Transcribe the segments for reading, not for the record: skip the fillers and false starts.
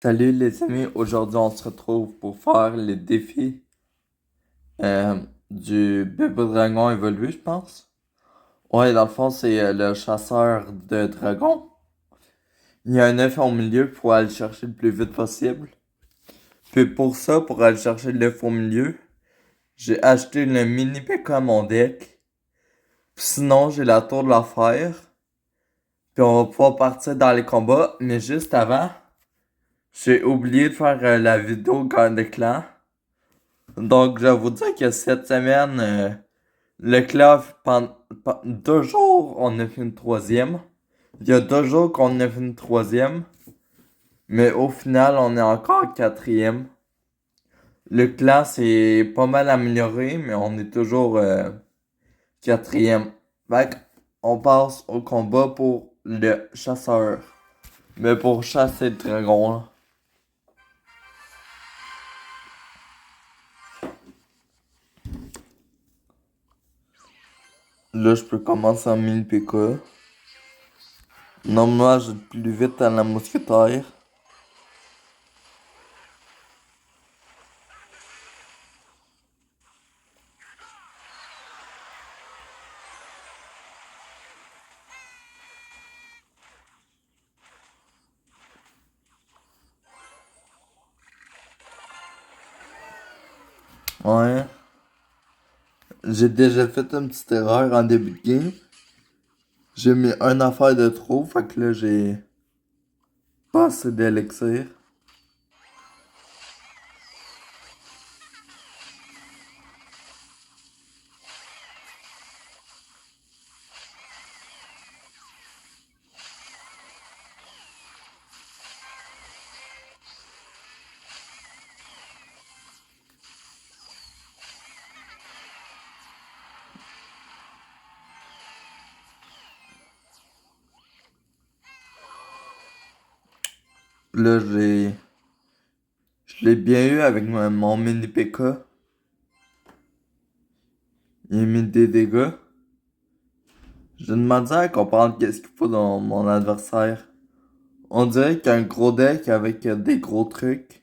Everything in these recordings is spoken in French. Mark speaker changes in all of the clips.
Speaker 1: Salut les amis, aujourd'hui on se retrouve pour faire les défis euh, du bébé dragon évolué, je pense. Ouais, dans le fond, c'est le chasseur de dragons. Il y a un œuf au milieu pour aller le chercher le plus vite possible. Puis pour ça, pour aller chercher l'œuf au milieu, j'ai acheté le mini P.K. à mon deck. Puis sinon, j'ai la tour de la fer. Puis on va pouvoir partir dans les combats. Mais juste avant, j'ai oublié de faire la vidéo Garde de clan. Donc, je vais vous dire que cette semaine, le club, pendant 2 jours, on a fait une troisième. Il y a 2 jours qu'on a fait une troisième. Mais au final, on est encore quatrième. Le clan s'est pas mal amélioré, mais on est toujours quatrième. Fait on passe au combat pour le chasseur. Mais pour chasser le dragon, là. Là, je peux commencer en 1000 PK. Normalement, j'ai plus vite à la mousquetaire. Ouais. J'ai déjà fait une petite erreur en début de game. J'ai mis une affaire de trop, fait que là j'ai pas assez d'élixir. Là je l'ai bien eu avec mon mini PK. Il a mis des dégâts. J'ai demandé à comprendre qu'est-ce qu'il faut dans mon adversaire. On dirait qu'il y a un gros deck avec des gros trucs.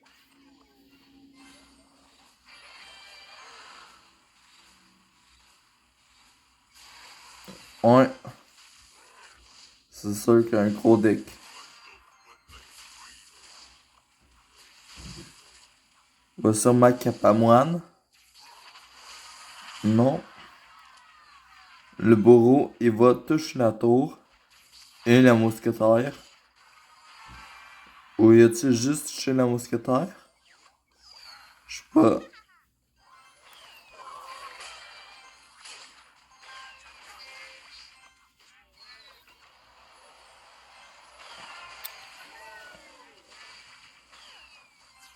Speaker 1: Ouais, c'est sûr qu'il y a un gros deck. Va sûrement Capamoine. Non. Le bourreau, il va toucher la tour. Et la mousquetaire. Ou y a-t-il juste touché la mousquetaire? Je sais pas.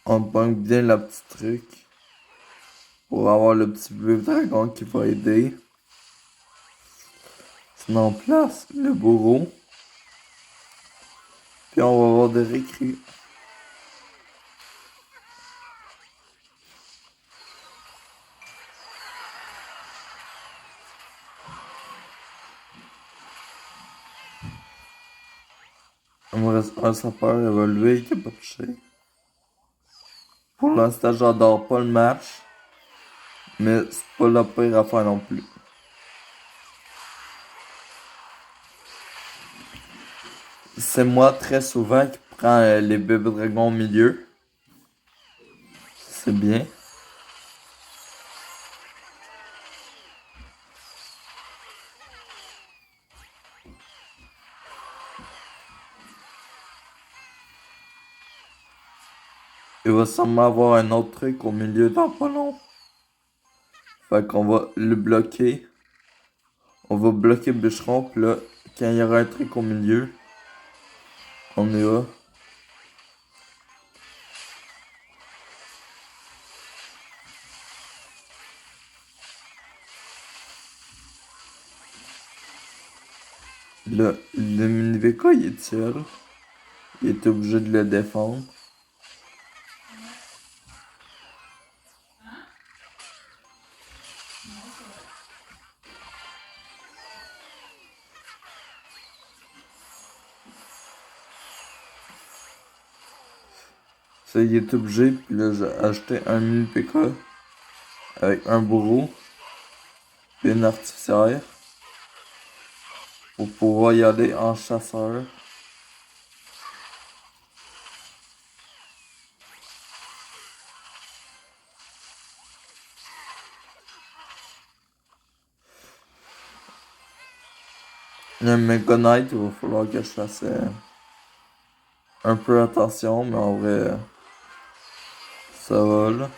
Speaker 1: On banque bien la petite truc. Pour avoir le petit bleu dragon qui va aider. Sinon on place le bourreau. Puis on va avoir des recrues. Il me reste un sapeur évolué qui a pas touché. Pour l'instant, j'adore pas le match. Mais c'est pas la pire affaire non plus. C'est moi très souvent qui prends les bébés dragons au milieu. C'est bien. Il va sûrement avoir un autre truc au milieu dans pas long. Fait qu'on va le bloquer. On va bloquer le bûcheron. Puis là, quand il y aura un truc au milieu, on y va. Le mini-VK, il est seul. Il est obligé de le défendre. Ça, il est obligé, puis là, j'ai acheté un mini PK avec un bourreau, puis une artificière, pour pouvoir y aller en chasseur. Le Mega Knight, il va falloir que je fasse un peu attention, mais en vrai, ça va là.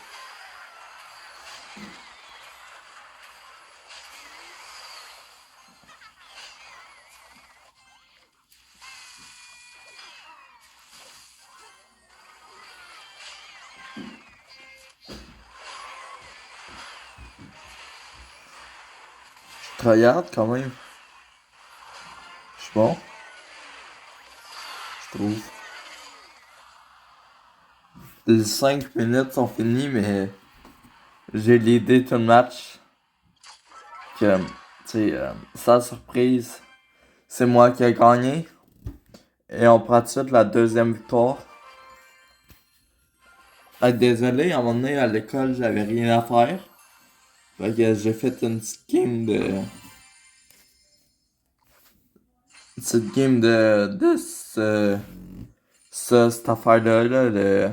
Speaker 1: Je tryhard quand même. Je suis bon, je trouve. Les 5 minutes sont finies, mais j'ai l'idée tout le match que, tu sais, sans surprise, c'est moi qui ai gagné. Et on prend tout de suite la deuxième victoire. Désolé, à un moment donné, à l'école, j'avais rien à faire. Fait que j'ai fait une petite game de... Une petite game de cette affaire-là, là,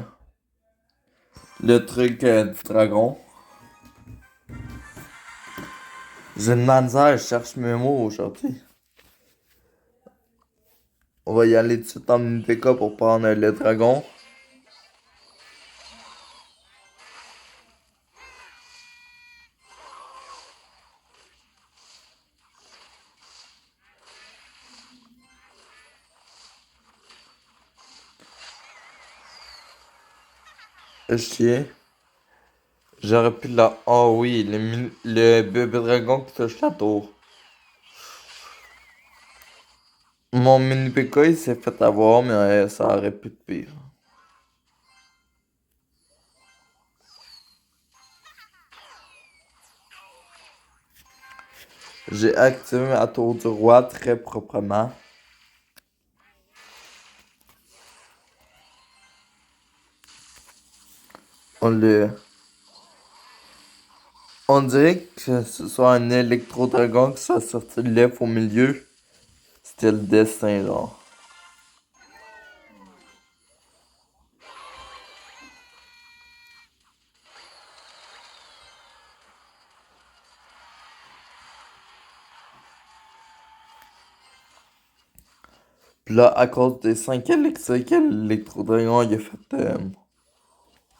Speaker 1: le truc du dragon. J'ai une misère, je cherche mes mots aujourd'hui. On va y aller tout de suite en MPK pour prendre le dragon. Chier. J'aurais pu la... Oh oui, le bébé dragon qui touche la tour. Mon mini PK il s'est fait avoir, mais ça aurait pu de pire. J'ai activé ma tour du roi très proprement. On le... On dirait que ce soit un électro-dragon qui soit sorti de l'œuf au milieu. C'était le destin, genre. Puis là, à cause des 5 électriques que l'électro-dragon il a fait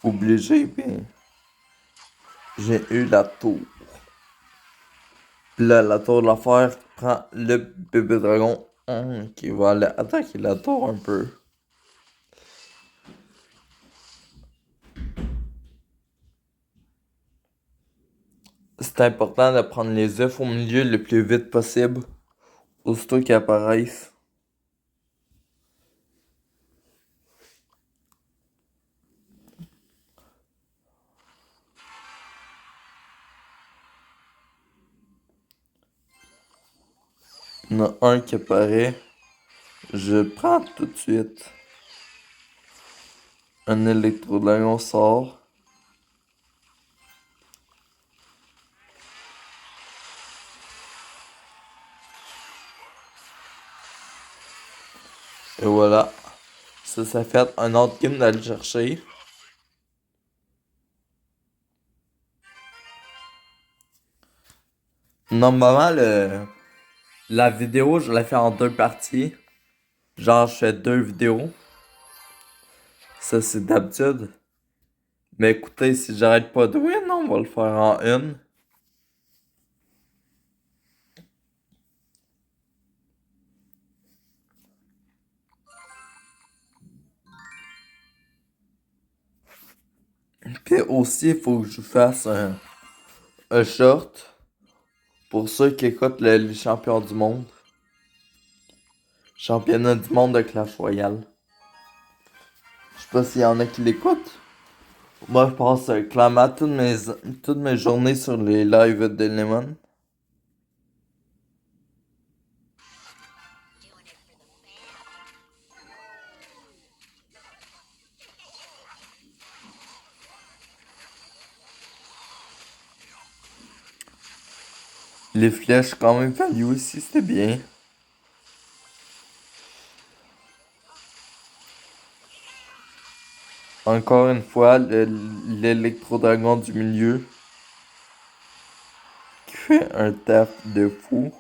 Speaker 1: obligé, puis j'ai eu la tour. Puis là, la tour de l'affaire prend le bébé dragon qui va aller attaquer la tour un peu. C'est important de prendre les œufs au milieu le plus vite possible, aussitôt qu'ils apparaissent. Il y en a un qui apparaît, je prends tout de suite. Un électro-dragon sort. Et voilà. Ça fait un autre game d'aller chercher. Normalement, la vidéo, je la fais en deux parties. Genre, je fais deux vidéos. Ça, c'est d'habitude. Mais écoutez, si j'arrête pas de win, on va le faire en une. Puis aussi, il faut que je fasse un short pour ceux qui écoutent les champions du monde. Championnat du monde de Clash Royale. Je sais pas s'il y en a qui l'écoutent. Moi, je passe clairement toutes mes journées sur les lives de Lemon. Les flèches quand même value aussi, c'était bien. Encore une fois, l'électro-dragon du milieu qui fait un taf de fou.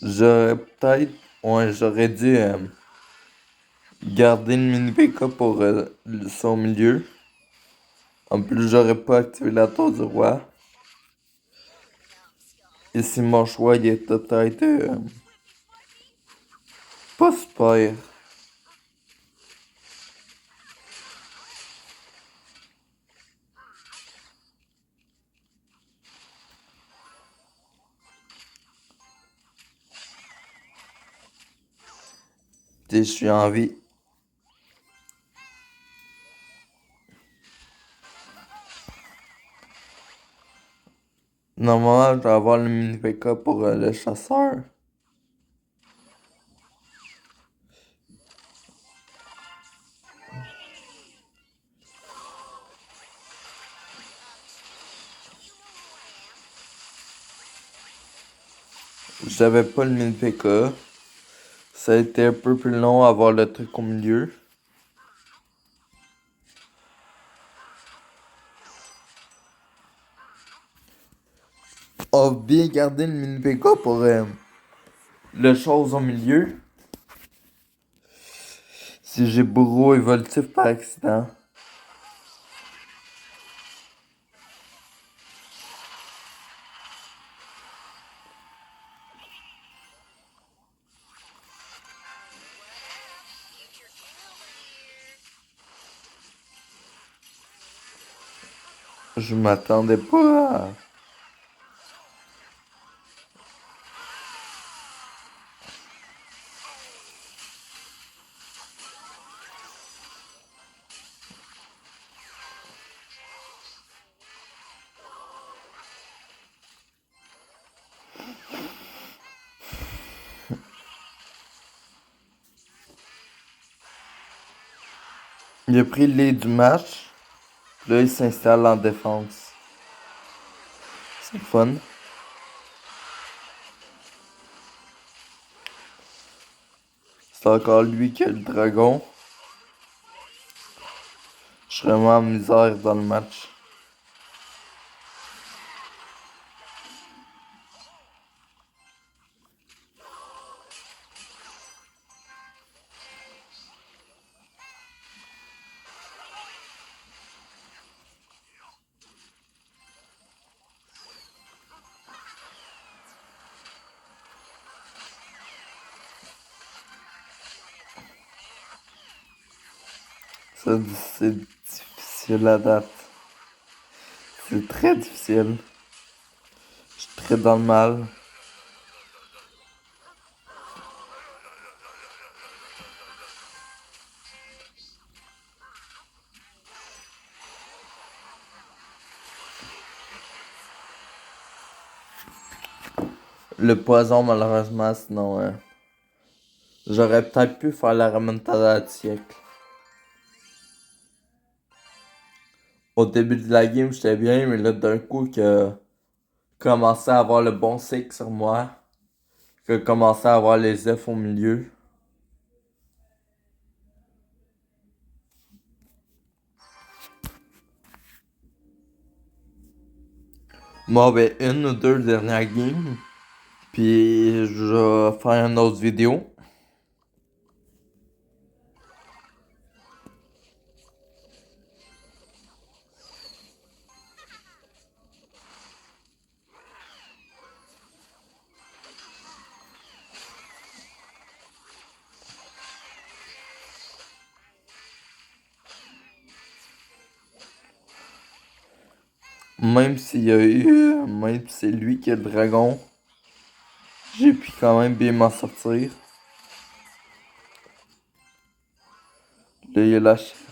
Speaker 1: J'aurais peut-être... Ouais, j'aurais dû garder le mini PK pour son milieu. En plus, j'aurais pas activé la tour du roi. Et si mon choix il était peut-être pas super. Je suis en vie. Normalement, je vais avoir le mini PK pour le chasseur. J'avais pas le mini PK. Ça a été un peu plus long à avoir le truc au milieu. On va bien garder le mini PK pour le chose au milieu. Si j'ai bourreau évolutif par accident. Je m'attendais pas à... Il a pris le lead du match. Là, il s'installe en défense. C'est fun. C'est encore lui qui a le dragon. Je suis vraiment en misère dans le match. C'est difficile à date. C'est très difficile. Je suis très dans le mal. Le poison, malheureusement, sinon... j'aurais peut-être pu faire la remontada du siècle. Au début de la game, j'étais bien, mais là, d'un coup, que commençait à avoir le bon cycle sur moi, que commençait à avoir les F au milieu. Bon, ben, une ou deux dernières games, puis je vais faire une autre vidéo. Même s'il y a eu, même si c'est lui qui est le dragon, j'ai pu quand même bien m'en sortir. Là, il y a la chef.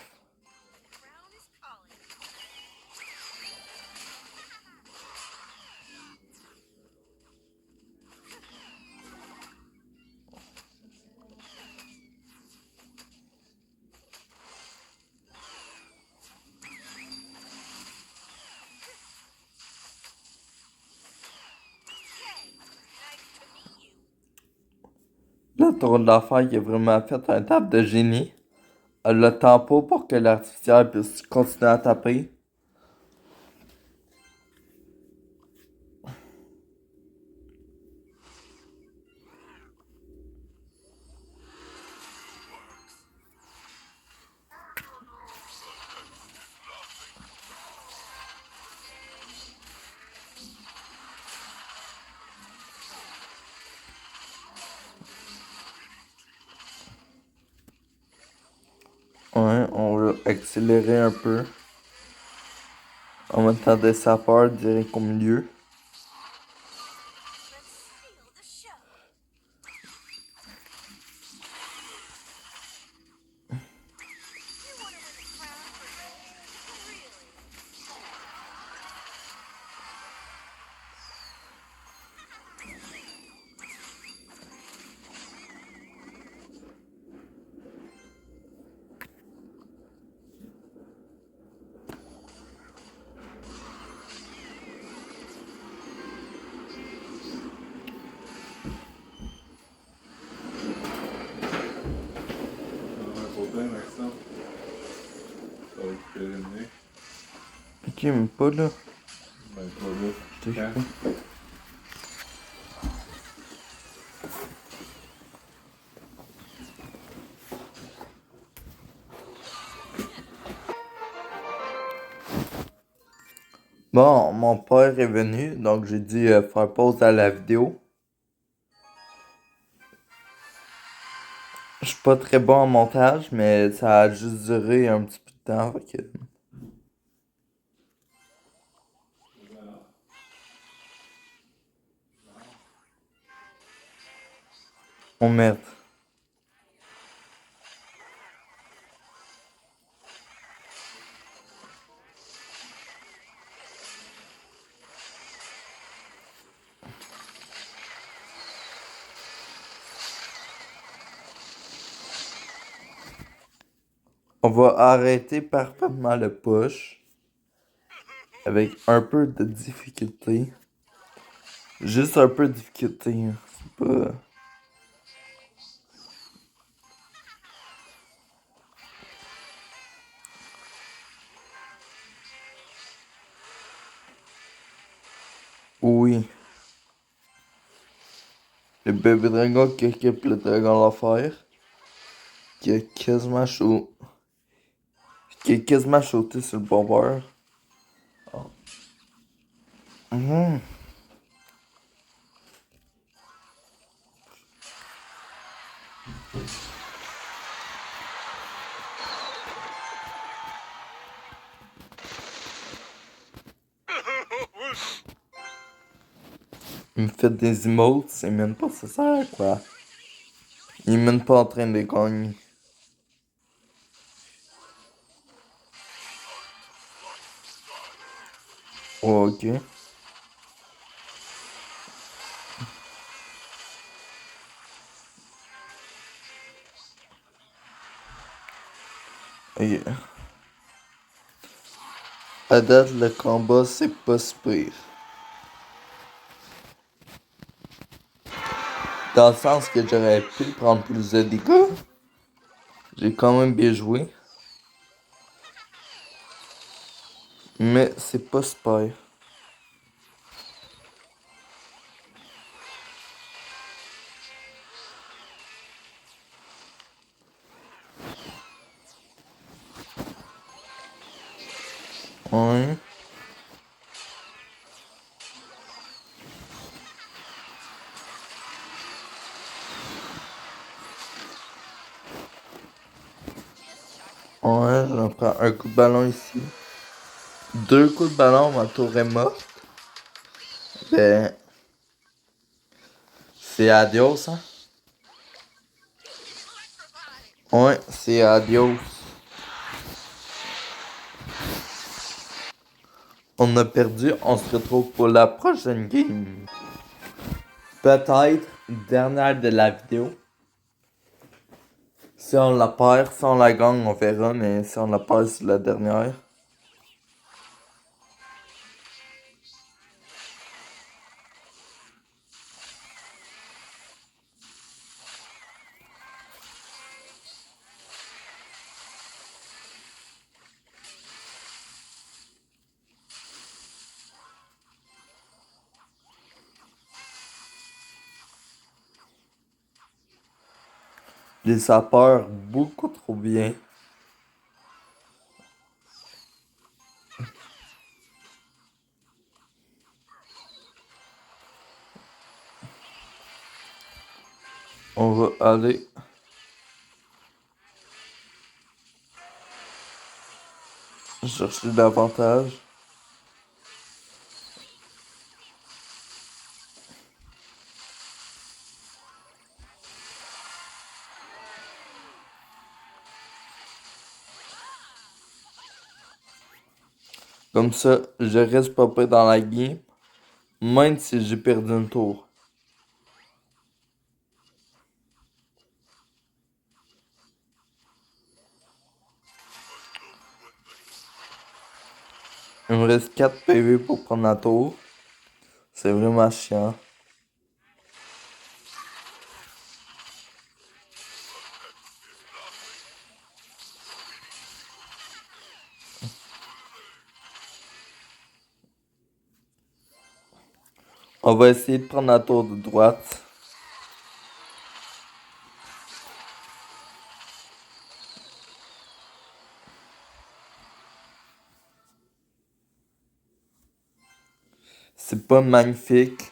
Speaker 1: Le tour de l'affaire qui a vraiment fait un tap de génie. Le tempo pour que l'artificiel puisse continuer à taper. Ouais, on va accélérer un peu. En mettant des sapeurs direct au milieu. Ok, mais pas là. T'es fou. Bon, mon père est venu, donc j'ai dû faire pause à la vidéo. Je suis pas très bon en montage, mais ça a juste duré un petit peu de temps. Fait que... Oh merde. On va arrêter parfaitement le push avec un peu de difficulté. Juste un peu de difficulté, hein. C'est pas... Oui. Le bébé dragon qui occupe le dragon d'enfer. Qui a quasiment chaud. Qui a quasiment sauté sur le bomber. Mhm. Il me fait des emotes, c'est même pas ça sert à quoi. Il est même pas en train de gagner. Oh, ok. Ok. À date, le combat, c'est pas si pire. Dans le sens que j'aurais pu prendre plus de dégâts. J'ai quand même bien joué. Mais c'est pas super. Ouais. Ouais, j'en prends un coup de ballon ici. Deux coups de ballon, ma tour est morte. Ben, c'est adios, hein. Ouais, c'est adios. On a perdu, on se retrouve pour la prochaine game. Peut-être dernière de la vidéo. Si on la perd, si on la gagne, on verra, mais si on la perd, c'est la dernière. Les sapeurs, beaucoup trop bien. On va aller chercher davantage. Comme ça, je reste pas près dans la game, même si j'ai perdu un tour. Il me reste 4 PV pour prendre la tour. C'est vraiment chiant. On va essayer de prendre la tour de droite. C'est pas magnifique.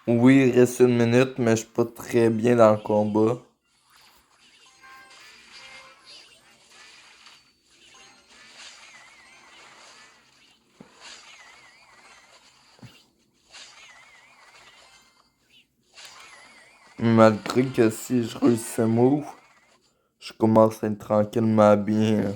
Speaker 1: Oui, il reste une minute, mais je suis pas très bien dans le combat. Malgré que si je réussis ce move, je commence à être tranquillement bien.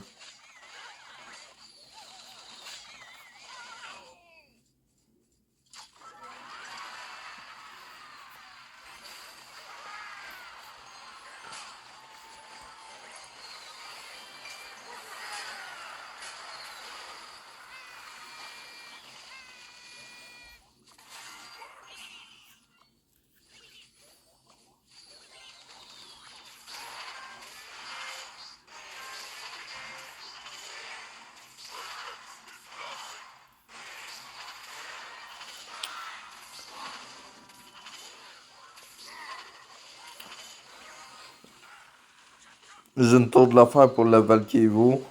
Speaker 1: J'ai une tour de l'affaire pour le Valkevo.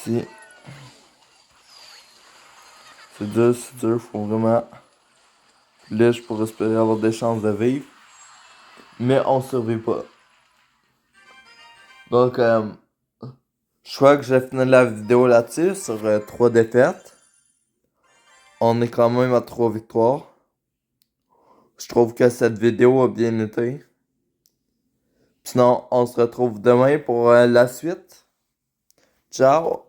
Speaker 1: Si. C'est dur, faut vraiment. Là, je pourrais espérer avoir des chances de vivre. Mais on survit pas. Donc, je crois que j'ai fini la vidéo là-dessus sur 3 défaites. On est quand même à 3 victoires. Je trouve que cette vidéo a bien été. Sinon, on se retrouve demain pour la suite. Ciao!